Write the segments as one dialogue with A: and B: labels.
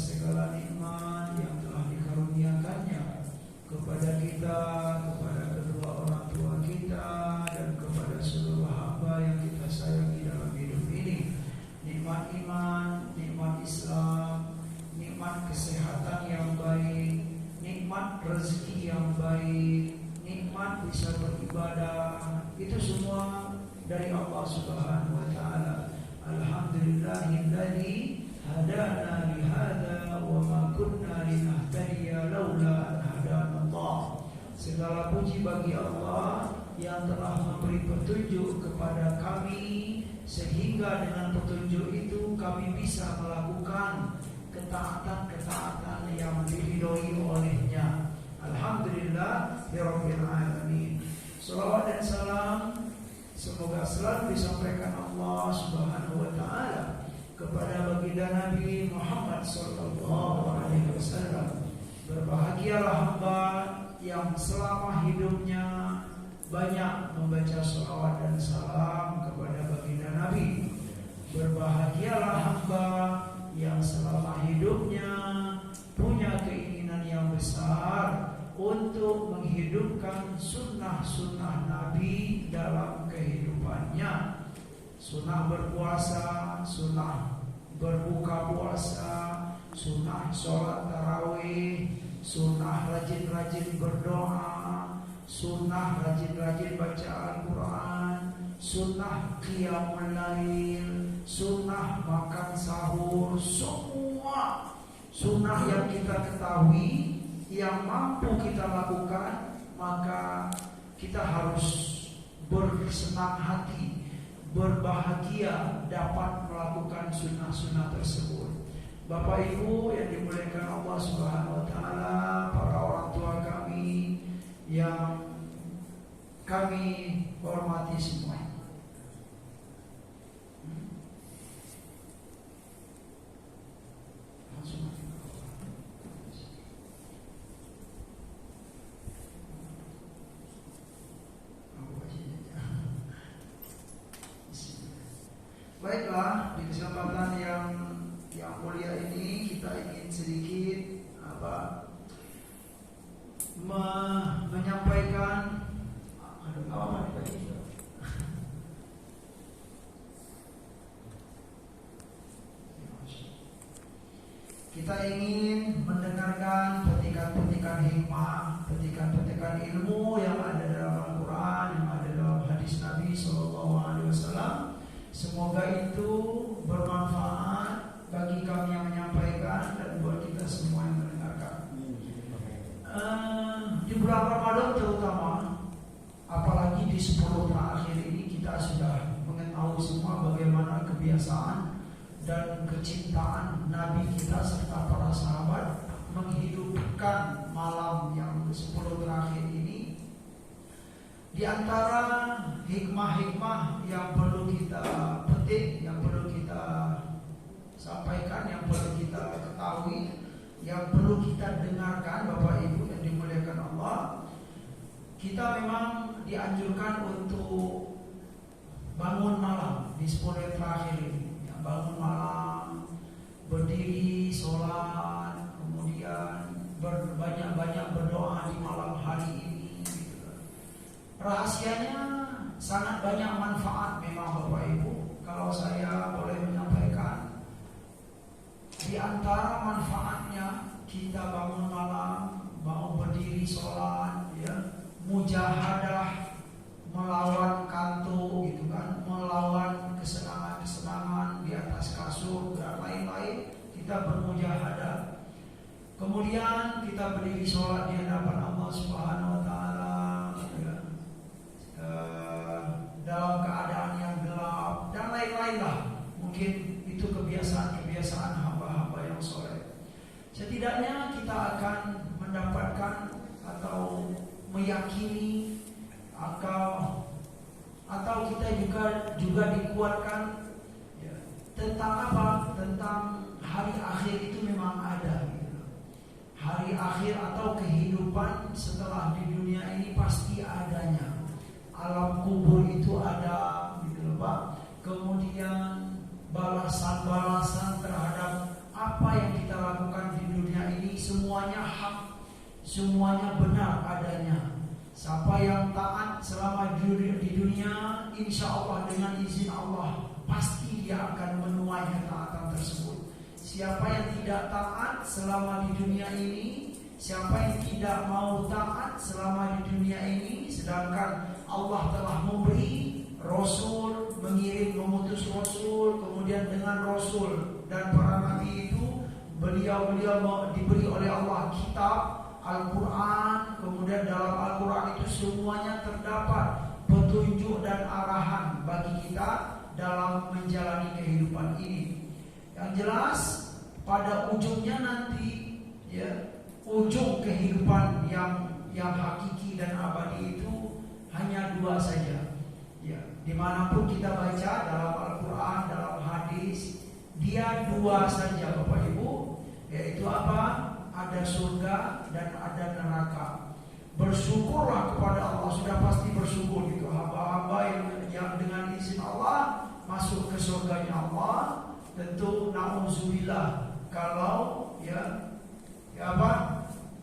A: segala nikmat yang telah dikaruniakannya kepada kita, kepada kedua orang tua kita, dan kepada seluruh hamba yang kita sayangi dalam hidup ini. Nikmat iman, nikmat Islam, nikmat kesehatan yang baik, nikmat rezeki yang baik, nikmat bisa beribadah, itu semua dari Allah Subhanahu wa taala. Alhamdulillahilladzi hadana li hadza wa ma kunna linahtadiya laula an hadana Allah. Segala puji bagi Allah yang telah memberi petunjuk kepada kami, sehingga dengan petunjuk itu kami bisa melakukan ketaatan-ketaatan yang diridhoi olehnya. Alhamdulillah ya rabbil alamin. Salawat dan salam semoga selalu disampaikan Allah Subhanahu wa taala kepada baginda Nabi Muhammad sallallahu alaihi wasallam. Berbahagialah hamba yang selama hidupnya banyak membaca salawat dan salam kepada baginda Nabi. Berbahagialah hamba yang selama hidupnya punya keinginan yang besar untuk menghidupkan sunnah-sunnah Nabi dalam kehidupannya. Sunnah berpuasa, sunnah berbuka puasa, sunnah sholat tarawih, sunnah rajin-rajin berdoa, sunnah rajin-rajin baca Al-Quran, sunnah qiyamul lail, sunnah makan sahur. Semua sunnah yang kita ketahui, yang mampu kita lakukan, maka kita harus bersenang hati, berbahagia dapat melakukan sunnah-sunnah tersebut. Bapak Ibu yang dimuliakan Allah Subhanahu wa taala, para orang tua kami yang kami hormati semua. Baiklah, di kesempatan yang mulia ini kita ingin sedikit menyampaikan kita ingin mendengarkan petikan-petikan hikmah, petikan-petikan ilmu yang ada dalam Al-Quran, yang ada dalam hadis Nabi SAW. Semoga itu bermanfaat bagi kami yang menyampaikan dan buat kita semua yang mendengarkan. Di bulan Ramadan terutama, apalagi di 10 terakhir ini, kita sudah mengetahui semua bagaimana kebiasaan dan kecintaan Nabi kita serta para sahabat menghidupkan malam yang ke-10 terakhir ini. Di antara hikmah-hikmah yang perlu kita petik, yang perlu kita sampaikan, yang perlu kita ketahui, yang perlu kita dengarkan, Bapak Ibu yang dimuliakan Allah, kita memang dianjurkan untuk bangun malam di 10 hari terakhir ini. Bangun malam, berdiri, sholat, kemudian banyak-banyak berdoa di malam hari ini. Rahasianya sangat banyak manfaat memang Bapak Ibu. Kalau saya boleh menyampaikan, di antara manfaatnya kita bangun malam, mau berdiri sholat, ya, mujahadah, melawan kantuk, gitu kan, melawan kesenangan-kesenangan di atas kasur dan lain-lain, kita bermujahadah. Kemudian kita berdiri sholat di hadapan Allah Subhanahu wa taala, ya, dalam keadaan yang gelap dan lain-lain lah. Mungkin itu kebiasaan-kebiasaan hamba-hamba yang soleh. Setidaknya kita akan mendapatkan atau meyakini atau kita juga dikuatkan, ya, tentang apa? Tentang hari akhir itu memang ada, gitu. Hari akhir atau kehidupan setelah di dunia ini pasti adanya. Alam kubur itu ada, gitu Pak. Kemudian balasan-balasan terhadap apa yang kita lakukan di dunia ini semuanya hak, semuanya benar adanya. Siapa yang taat selama di dunia, insya Allah dengan izin Allah pasti dia akan menuai ketaatan tersebut. Siapa yang tidak taat selama di dunia ini, siapa yang tidak mau taat selama di dunia ini, sedangkan Allah telah memberi Rasul, mengutus Rasul, kemudian dengan Rasul dan para Nabi itu beliau diberi oleh Allah kitab Al-Quran. Kemudian dalam Al-Quran itu semuanya terdapat petunjuk dan arahan bagi kita dalam menjalani kehidupan ini. Yang jelas pada ujungnya nanti, ya, ujung kehidupan yang hakiki dan abadi itu hanya dua saja. Ya, dimanapun kita baca dalam Al-Quran, dalam hadis, dia dua saja Bapak Ibu, yaitu apa? Ada surga dan ada neraka. Bersyukurlah kepada Allah, sudah pasti bersyukur gitu. Hamba-hamba yang dengan izin Allah masuk ke surganya Allah. Tentu na'udzubillah kalau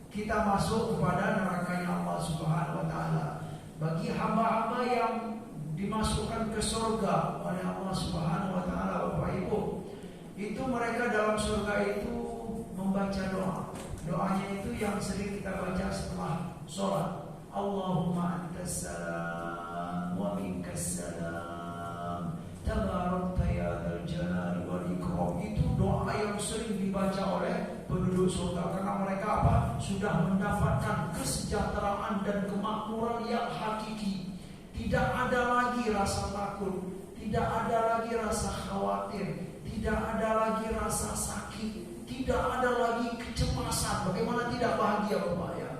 A: kita masuk kepada nerakanya Allah Subhanahu wa taala. Bagi hamba-hamba yang dimasukkan ke surga oleh Allah Subhanahu wa taala, Bapak Ibu, itu mereka dalam surga itu membaca doa. Doanya itu yang sering kita baca setelah sholat. Allahumma antas salam wa minkas salam tabarakta ya dzal jalali wal ikram. Itu doa yang sering dibaca oleh penduduk surga karena mereka apa? Sudah mendapatkan kesejahteraan dan kemakmuran yang hakiki. Tidak ada lagi rasa takut, tidak ada lagi rasa khawatir, tidak ada lagi rasa sakit, tidak ada lagi kecemasan. Bagaimana tidak bahagia Bapak ya?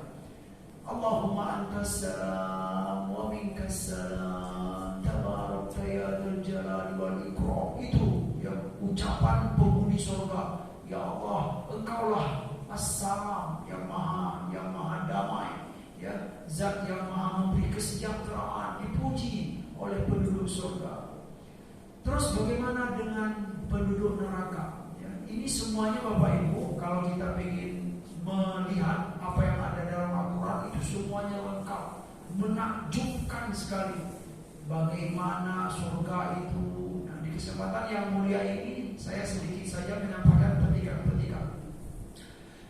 A: Allahumma antas salam wa minkas salam tabarakta ya dzal jalali wal ikram. Itu ya ucapan penghuni surga. Ya Allah, Engkaulah As-Salam yang maha damai, ya, Zat yang maha memberi kesejahteraan, dipuji oleh penduduk surga. Terus bagaimana dengan penduduk neraka? Ya, ini semuanya Bapak Ibu, kalau kita ingin melihat apa yang ada dalam Al-Quran, itu semuanya lengkap, menakjubkan sekali. Bagaimana surga itu. Nah, di kesempatan yang mulia ini saya sedikit saja menyampaikan petikan.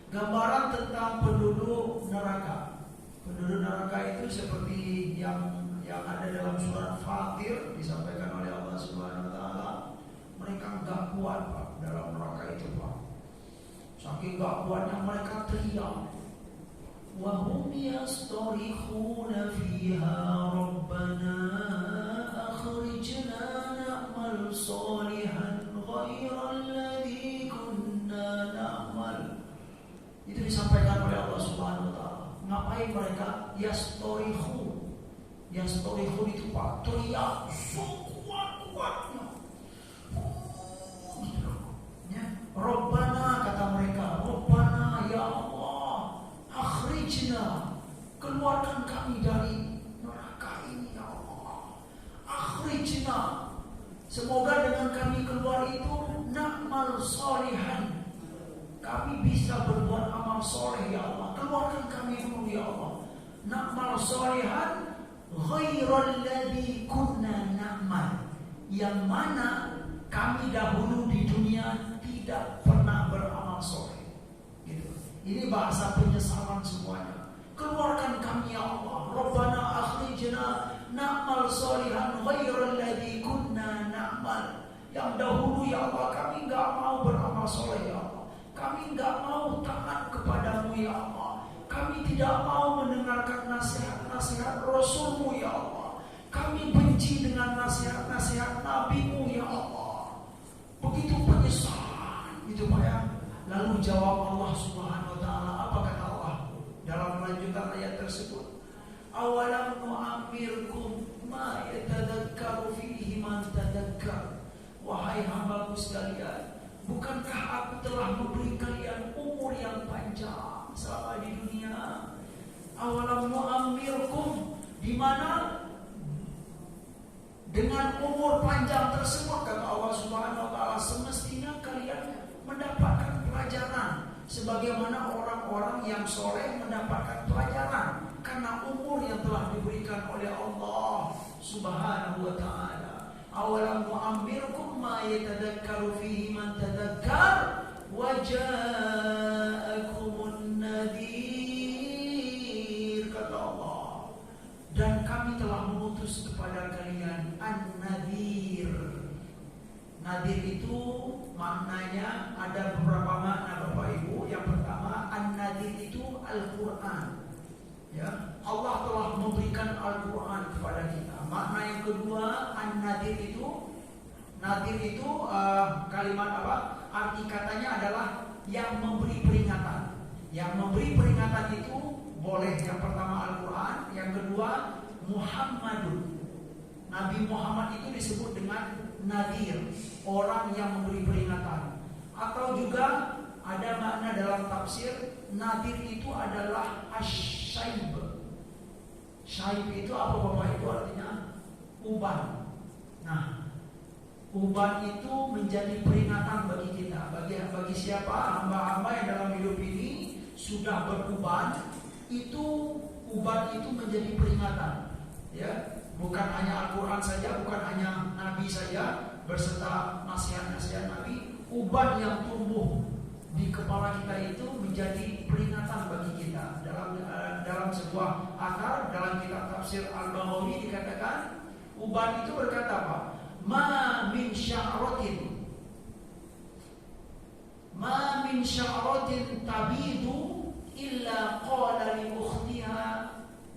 A: Gambaran tentang penduduk neraka. Penduduk neraka itu seperti yang ada dalam surat Fatir, disampaikan oleh Allah Subhanahu wa taala. Mereka enggak kuat Pak dalam neraka itu Pak. Saking enggak kuatnya mereka teriak. Wa hum yastarikhuna fiha rabbana akhrijna na'mal salihan ghairal ladzi kunna na'mal. Itu disampaikan oleh Allah Subhanahu wa taala. Ngapain mereka? Yastorikhu itu Pak, teriak sekuat-kuatnya. Ya, Rabbana kata mereka, Rabbana ya Allah, akhrijna, keluarkan kami dari neraka ini ya Allah. Akhrijna, semoga dengan kami keluar itu na'mal salihan, kami bisa berbuat amal soleh ya Allah. Keluarkan kami dulu ya Allah. Na'mal salihan ghairal ladzi kunna na'mal, yang mana kami dahulu di dunia tidak pernah beramal soleh. Gitu. Ini bahasa penyesalan semuanya. Keluarkan kami ya Allah. Rabbana akhrijna na'mal salihan ghairal ladzi kunna na'mal. Yang dahulu ya Allah kami enggak mau beramal soleh ya Allah. Kami enggak mau taat kepadamu ya Allah. Kami tidak mau mendengarkan nasihat-nasihat Rasulmu ya Allah. Kami benci dengan nasihat-nasihat Nabimu ya Allah. Begitu penyesalan itu Pak ya. Lalu jawab Allah Subhanahu wa taala, apa kata Allah dalam melanjutkan ayat tersebut? Awalam nu'ammirkum ma yatadakkaru fihi man tadakkar. Wahai hambaku sekalian, bukankah aku telah memberi kalian umur yang panjang selama di dunia? Awalam nu'ammirkum, di mana dengan umur panjang tersebut kata Allah Subhanahu wa taala semestinya kalian mendapatkan sebagaimana orang-orang yang soleh mendapatkan pelajaran karena umur yang telah diberikan oleh Allah Subhanahu wa ta'ala. Awalam nu'ammirkum ma yatadakkaru fihi man tadakkar wa ja'akumun nadhir, kata Allah. Dan kami telah mengutus kepada kalian an-nadhir. Nadhir itu maknanya ada beberapa makna Bapak Ibu. Yang pertama, an-nadhir itu Al-Quran. Ya, Allah telah memberikan Al-Quran kepada kita. Makna yang kedua, an-nadhir itu, nadir itu kalimat apa? Arti katanya adalah yang memberi peringatan. Yang memberi peringatan itu boleh yang pertama Al-Quran, yang kedua Muhammadun. Nabi Muhammad itu disebut dengan nadir, orang yang memberi peringatan. Atau juga ada makna dalam tafsir, nadir itu adalah asyaib. Syaib itu apa Bapak Ibu? Artinya uban. Nah, uban itu menjadi peringatan bagi kita. Bagi siapa? Hamba-hamba yang dalam hidup ini sudah beruban, itu uban itu menjadi peringatan. Ya, bukan hanya Al-Quran saja, bukan hanya Nabi saja berserta nasihat-nasihat Nabi. Uban yang tumbuh di kepala kita itu menjadi peringatan bagi kita. Dalam sebuah akar, dalam kitab tafsir Al-Baghawi dikatakan, uban itu berkata apa? Ma min sya'ratin tabidu illa qala li ukhtiha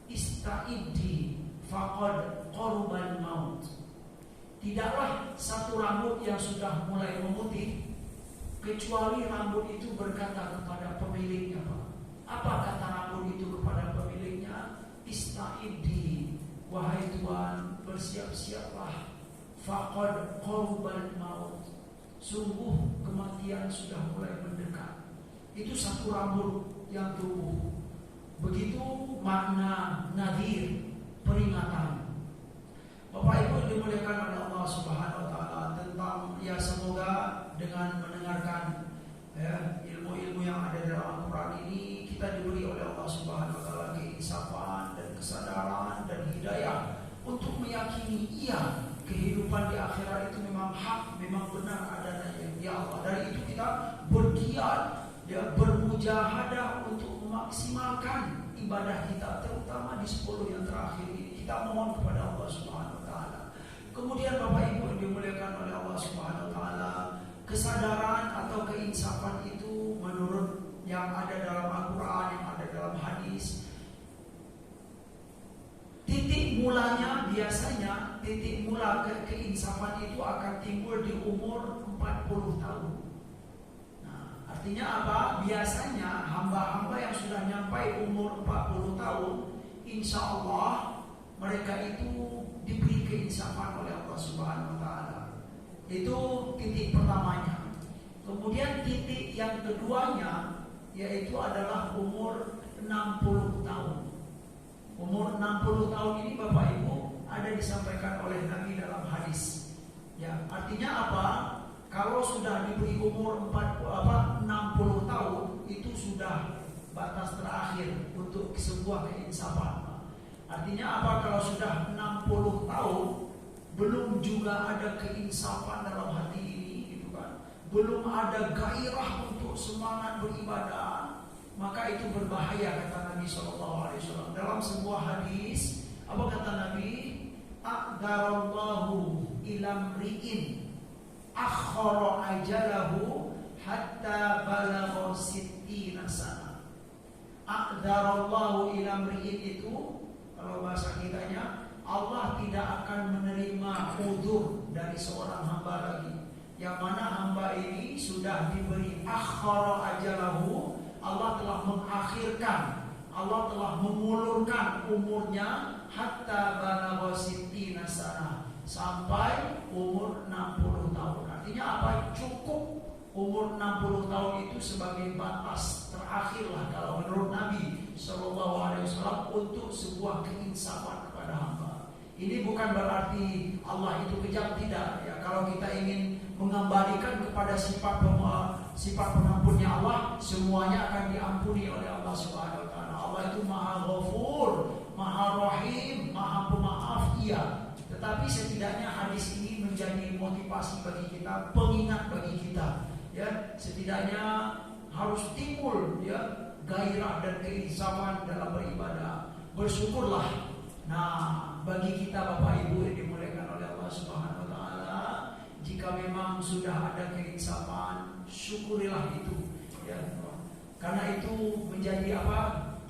A: ista'iddi faqad qarubal maut. Tidaklah satu rambut yang sudah mulai memutih kecuali rambut itu berkata kepada pemiliknya, apa kata rambut itu kepada pemiliknya? Ista'iddi, wahai Tuhan, bersiap-siaplah. Faqad qarubal maut, sungguh kematian sudah mulai mendekat. Itu satu rambut yang tumbuh. Begitu makna nadir, peringatan. Bapak Ibu dimuliakan oleh Allah Subhanahu wa ta'ala, tentang ya semoga dengan mendengarkan ilmu-ilmu yang ada dalam Al-Quran ini, kita diberi oleh Allah Subhanahu wa ta'ala keinsafan dan kesadaran dan hidayah untuk meyakini kehidupan di akhirat itu memang hak, memang benar adanya ya Allah. Dari itu kita bergiat, bermujahadah untuk memaksimalkan ibadah kita, terutama di 10 yang terakhir ini. Kita mohon kepada Allah Subhanahu wa ta'ala. Kemudian Bapak Ibu yang dimuliakan oleh Allah Subhanahu wa ta'ala, kesadaran atau keinsafan itu menurut yang ada dalam Al-Quran, yang ada dalam hadis, titik mulanya biasanya, titik mula keinsafan itu akan timbul di umur 40 tahun. Nah, artinya apa? Biasanya hamba-hamba yang sudah nyampai umur 40 tahun, insya Allah mereka itu diberi keinsafan oleh Allah Subhanahu wa ta'ala. Itu titik pertamanya. Kemudian titik yang keduanya yaitu adalah umur 60 tahun. Umur 60 tahun ini Bapak Ibu ada disampaikan oleh Nabi dalam hadis. Ya, artinya apa? Kalau sudah diberi umur 60 tahun, itu sudah batas terakhir untuk sebuah keinsafan. Artinya apa? Kalau sudah 60 tahun belum juga ada keinsafan dalam hati ini, gitu kan? Belum ada gairah untuk semangat beribadah, maka itu berbahaya, kata Nabi SAW. Dalam sebuah hadis, apa kata Nabi? Aqdarallahu ilam ri'in akhara ajalahu hatta balagha sittina sana. Aqdarallahu ilam ri'in itu, kalau bahasa kitanya, Allah tidak akan menerima udzur dari seorang hamba lagi, yang mana hamba ini sudah diberi akhara ajalahu. Allah telah mengakhirkan, Allah telah mengulurkan umurnya hatta balagha sittina sana, sampai umur 60 tahun. Artinya apa? Cukup umur 60 tahun itu sebagai batas terakhir lah kalau menurut Nabi SAW untuk sebuah keinsafan kepada hamba. Ini bukan berarti Allah itu kejam, tidak ya. Kalau kita ingin mengembalikan kepada sifat sifat pengampunnya Allah, semuanya akan diampuni oleh Allah Subhanahu wa taala. Allah itu Maha Ghafur, Maha Rahim, Maha Pemaaf, iya. Tetapi setidaknya hadis ini menjadi motivasi bagi kita, pengingat bagi kita, ya. Setidaknya harus timbul, ya, gairah dan keinsafan dalam beribadah. Bersyukurlah. Nah, bagi kita Bapak Ibu yang dimuliakan oleh Allah Subhanahu wa taala, jika memang sudah ada keinsafan, syukurilah itu, ya. Karena itu menjadi apa?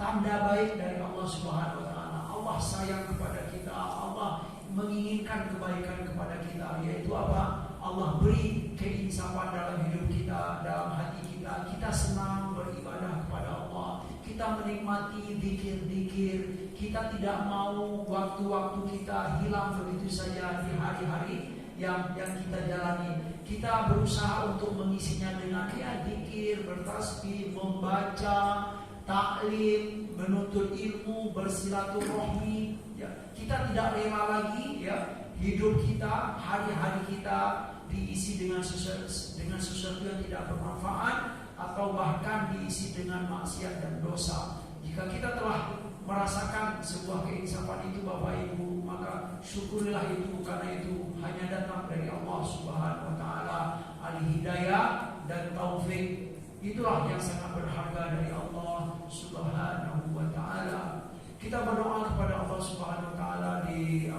A: Tanda baik dari Allah Subhanahu wa taala. Allah sayang kepada kita, Allah menginginkan kebaikan kepada kita, yaitu apa? Allah beri keinsafan dalam hidup kita, dalam hati kita. Kita senang beribadah kepada Allah, kita menikmati zikir-zikir, kita tidak mau waktu-waktu kita hilang begitu saja di hari-hari yang kita jalani. Kita berusaha untuk mengisinya dengan zikir, bertasbih, membaca, taklim, menuntut ilmu, bersilaturahmi, ya. Kita tidak rela lagi, ya, hidup kita, hari-hari kita diisi dengan sesuatu yang tidak bermanfaat, atau bahkan diisi dengan maksiat dan dosa. Jika kita telah merasakan sebuah keinsafan itu Bapak Ibu, maka syukurilah itu, karena itu hanya datang dari Allah Subhanahu wa taala. Al-hidayah dan taufik itulah yang sangat berharga dari Allah Subhanahu wa taala. Kita berdoa kepada Allah Subhanahu wa taala di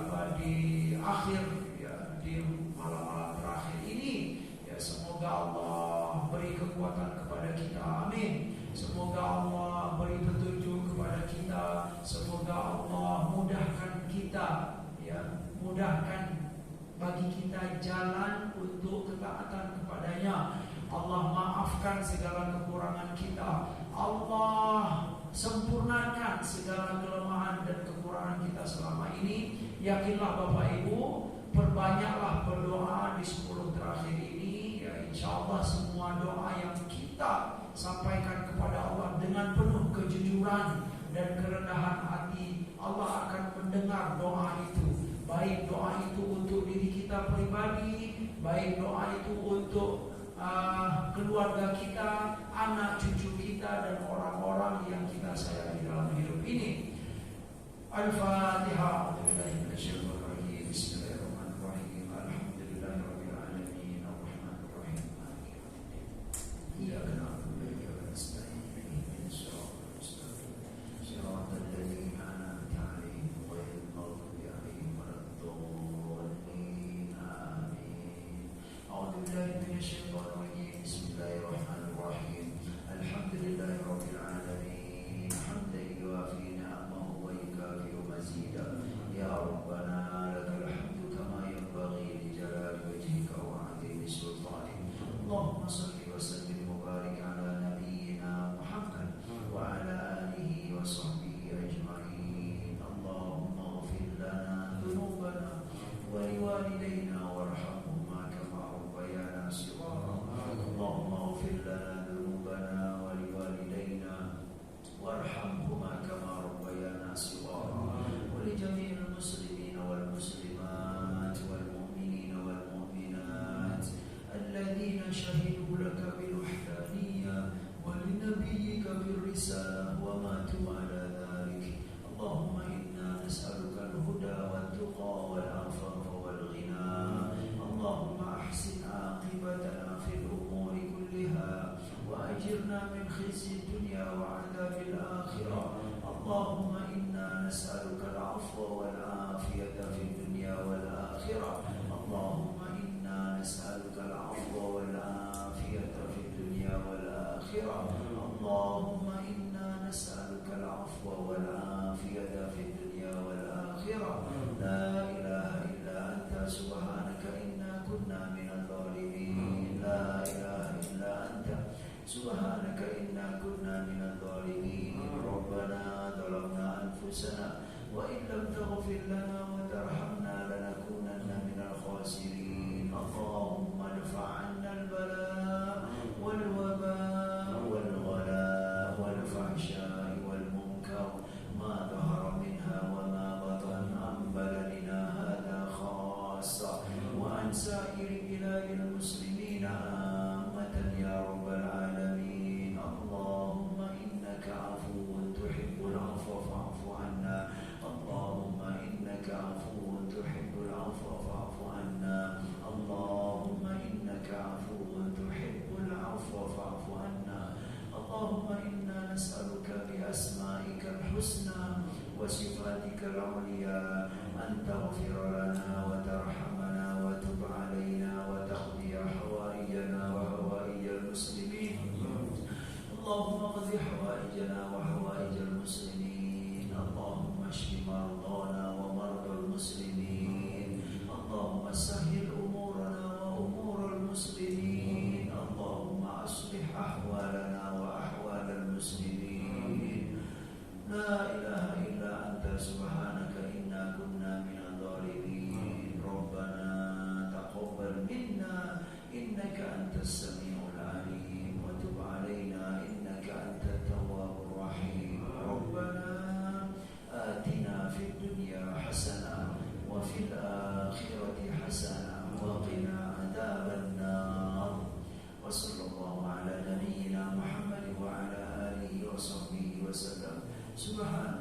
A: akhir, ya, di malam-malam terakhir ini, ya, semoga Allah beri kekuatan kepada kita. Amin. Semoga Allah beri petunjuk kepada kita. Semoga Allah mudahkan kita, ya, mudahkan bagi kita jalan untuk ketaatan kepadanya. Allah maafkan segala kekurangan kita. Allah sempurnakan segala kelemahan dan kekurangan kita selama ini. Yakinlah Bapak Ibu, perbanyaklah berdoa di 10 terakhir ini, ya, insya Allah semua doa yang kita sampaikan kepada Allah dengan penuh kejujuran dan kerendahan hati, Allah akan mendengar doa itu. Baik doa itu untuk diri kita pribadi, baik doa itu untuk keluarga kita, anak cucu kita, dan orang-orang yang kita sayangi dalam hidup ini. Al-Fatihah. Bismillahirrahmanirrahim. Alhamdulillahirabbil alamin. Arrahmanirrahim. Iyyaka na'budu wa iyyaka nasta'in. Ihdinas siratal mustaqim. Shiratal ladzina an'amta 'alaihim ghairil maghdubi 'alaihim waladdallin. Amin. A'udzu billahi minasy syaithanir rajim. Bismillahirrahmanirrahim. Alhamdulillahirabbil alamin. Hamdan yuwafi ni'amahu wa yukafi mazidah. Ya Rabbana lakal hamdu kama yanbaghi li jalali wajhika wa 'azimi sultanik. Allahumma shalli wa sallim wa barik ala nabiyyina Muhammad wa ala alihi wa sahbihi ajma'in. Allahumma ighfir lana dhunubana wa liwalidayna warhamhuma kama rabbayana shighara. Allahumma ighfir lana dhunubana wa liwalidayna warhamhuma kama rabbayana shighara. ولجميع المسلمين والمسلمات والمؤمنين والمؤمنات الذين شهدوا لك بالوحدانية ولنبيك بالرسالة وماتوا على ذلك. اللهم إنا نسألك الهدى والتقى والعفاف والغنى. اللهم أحسن عاقبتنا في الأمور كلها وأجرنا من خزي الدنيا وعذاب الآخرة. اللهم إنا نسألك العفو والعافية في الدنيا والآخرة. اللهم إنا نسألك العفو والعافية في الدنيا والآخرة. اللهم إنا نسألك العفو والعافية في الدنيا والآخرة. لا إله إلا أنت سبحانك إنا كنا من الظالمين. لا إله إلا أنت سبحانك إنا كنا من الظالمين. ربنا ظلمنا أنفسنا وإن لم تغفر لنا وترحمنا لنكونن من الخاسرين. اللهم ادفع عنا البلاء والوباء والغلاء والفحشاء والمنكر ما ظهر منها وما بطن عن بلدنا هذا خاصة وعن سائر بلاد المسلمين عامة يا رب العالمين. نسألك بأسمائك الحسنى وصفاتك العليا أن تغفر لنا وترحمنا وتب علينا وتقضي حوائجنا وحوائج المسلمين. اللهم اقض حوائجنا وحوائج المسلمين. اللهم اشف مرضانا ومرضى المسلمين. اللهم سهل أمورنا وأمور المسلمين. اللهم أصلح أحوالنا وأحوال المسلمين. لا إله إلا أنت سبحانك إنا كنا من الظالمين. ربنا تقبل منا إنك أنت السميع العليم وتب علينا إنك أنت التواب الرحيم. ربنا آتنا في الدنيا حسنة وفي الآخرة حسنة وقنا عذاب النار. وصلى الله على نبينا محمد وعلى آله وصحبه وسلم. سبحان